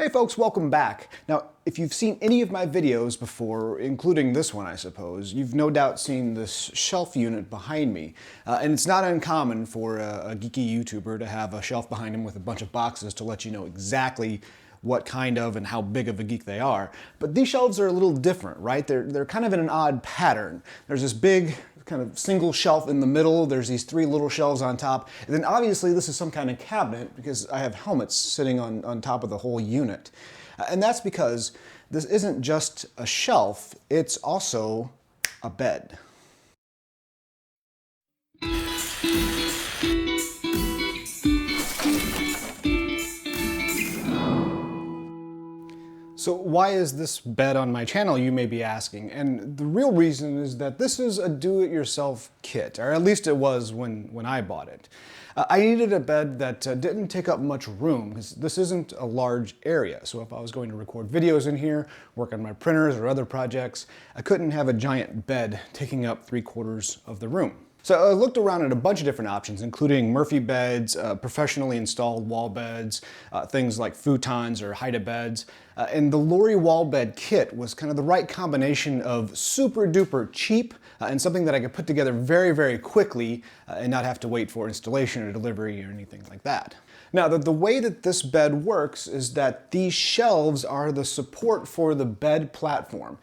Hey folks, welcome back. Now, if you've seen any of my videos before, including this one I suppose, you've no doubt seen this shelf unit behind me. And it's not uncommon for a geeky YouTuber to have a shelf behind him with a bunch of boxes to let you know exactly what kind of and how big of a geek they are. But these shelves are a little different, right? They're kind of in an odd pattern. There's this big kind of single shelf in the middle, there's these three little shelves on top, and then obviously this is some kind of cabinet because I have helmets sitting on top of the whole unit. And that's because this isn't just a shelf, it's also a bed. So why is this bed on my channel, you may be asking? And the real reason is that this is a do-it-yourself kit, or at least it was when I bought it. I needed a bed that didn't take up much room, because this isn't a large area. So if I was going to record videos in here, work on my printers or other projects, I couldn't have a giant bed taking up 3/4 of the room. So I looked around at a bunch of different options, including Murphy beds, professionally installed wall beds, things like futons or hide-a beds. And the Lori wall bed kit was kind of the right combination of super duper cheap and something that I could put together very, very quickly and not have to wait for installation or delivery or anything like that. Now, the way that this bed works is that these shelves are the support for the bed platform.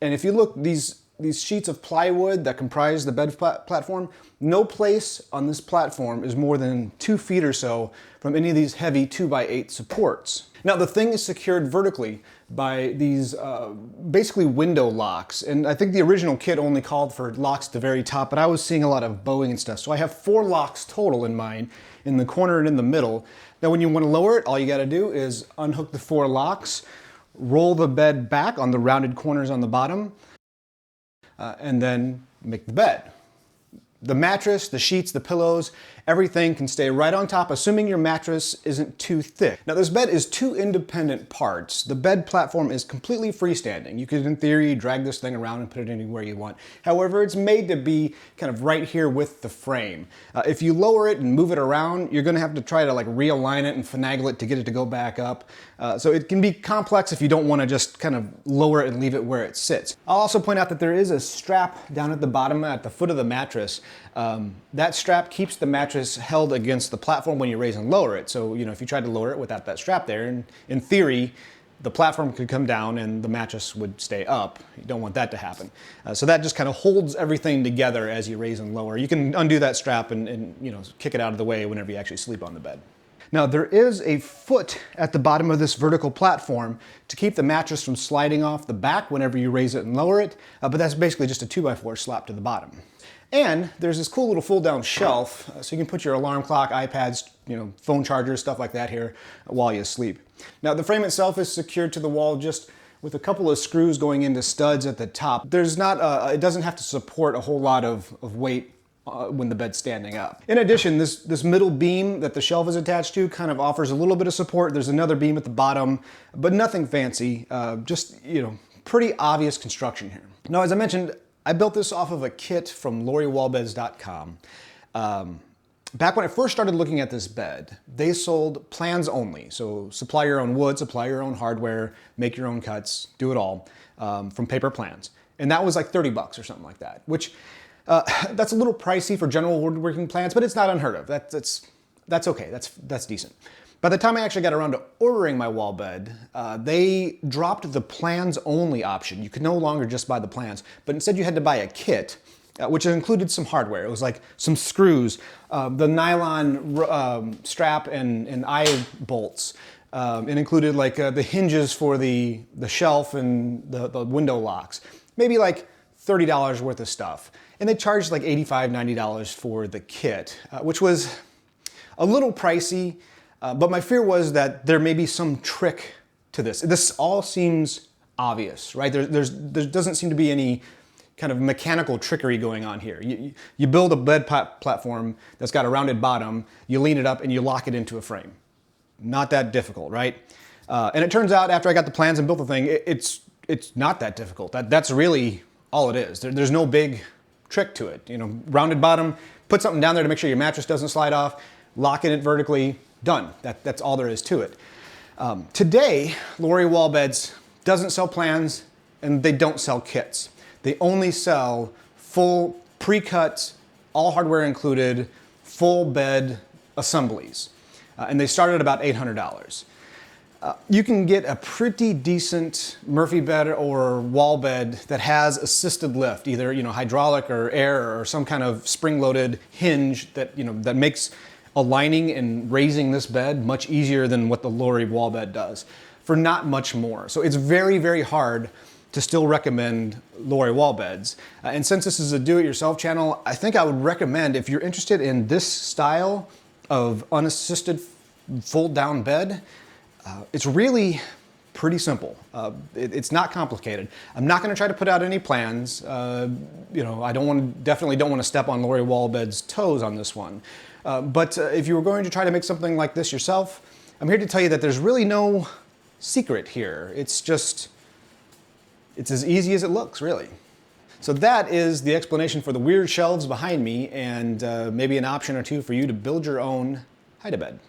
And if you look, these sheets of plywood that comprise the bed platform, no place on this platform is more than 2 feet or so from any of these heavy 2x8 supports. Now the thing is secured vertically by these basically window locks, and I think the original kit only called for locks at the very top, but I was seeing a lot of bowing and stuff, so I have 4 locks total in mine, in the corner and in the middle. Now when you want to lower it, all you got to do is unhook the 4 locks, roll the bed back on the rounded corners on the bottom, and then make the bed. The mattress, the sheets, the pillows, everything can stay right on top, assuming your mattress isn't too thick. Now this bed is 2 independent parts. The bed platform is completely freestanding. You could, in theory, drag this thing around and put it anywhere you want. However, it's made to be kind of right here with the frame. If you lower it and move it around, you're gonna have to try to like realign it and finagle it to get it to go back up. So it can be complex if you don't wanna just kind of lower it and leave it where it sits. I'll also point out that there is a strap down at the bottom, at the foot of the mattress. That strap keeps the mattress held against the platform when you raise and lower it. So, you know, if you tried to lower it without that strap there, in theory, the platform could come down and the mattress would stay up. You don't want that to happen. So that just kind of holds everything together as you raise and lower. You can undo that strap and you know, kick it out of the way whenever you actually sleep on the bed. Now there is a foot at the bottom of this vertical platform to keep the mattress from sliding off the back whenever you raise it and lower it, but that's basically just a 2x4 slapped to the bottom. And there's this cool little fold-down shelf, so you can put your alarm clock, iPads, you know, phone chargers, stuff like that here while you sleep. Now the frame itself is secured to the wall just with a couple of screws going into studs at the top. There's not, it doesn't have to support a whole lot of weight when the bed's standing up. In addition, this middle beam that the shelf is attached to kind of offers a little bit of support. There's another beam at the bottom, but nothing fancy, just, you know, pretty obvious construction here. Now, as I mentioned, I built this off of a kit from loriwallbeds.com. Back when I first started looking at this bed, they sold plans only. So supply your own wood, supply your own hardware, make your own cuts, do it all from paper plans. And that was like 30 bucks or something like that, which that's a little pricey for general woodworking plans, but it's not unheard of. That's okay, that's decent. By the time I actually got around to ordering my wall bed, they dropped the plans only option. You could no longer just buy the plans, but instead you had to buy a kit, which included some hardware. It was like some screws, the nylon strap and eye bolts. It included like the hinges for the shelf and the window locks. Maybe like $30 worth of stuff. And they charged like $85, $90 for the kit, which was a little pricey. But my fear was that there may be some trick to this. This all seems obvious, right? There doesn't seem to be any kind of mechanical trickery going on here. You build a bed platform that's got a rounded bottom, you lean it up and you lock it into a frame. Not that difficult, right? And it turns out after I got the plans and built the thing, it's not that difficult. That's really all it is. There's no big trick to it. You know, rounded bottom, put something down there to make sure your mattress doesn't slide off, lock it vertically, done. That's all there is to it. Today, Lori Wall Beds doesn't sell plans and they don't sell kits. They only sell full pre-cut, all hardware included, full bed assemblies. And they start at about $800. You can get a pretty decent Murphy bed or wall bed that has assisted lift, either hydraulic or air or some kind of spring-loaded hinge that that makes aligning and raising this bed much easier than what the Lori wall bed does, for not much more. So it's very, very hard to still recommend Lori wall beds. And since this is a do-it-yourself channel, I think I would recommend, if you're interested in this style of unassisted fold-down bed, it's really pretty simple. It's not complicated. I'm not going to try to put out any plans. Definitely don't want to step on Lori wall bed's toes on this one. But if you were going to try to make something like this yourself, I'm here to tell you that there's really no secret here. It's as easy as it looks, really. So that is the explanation for the weird shelves behind me, and maybe an option or two for you to build your own hide-a-bed.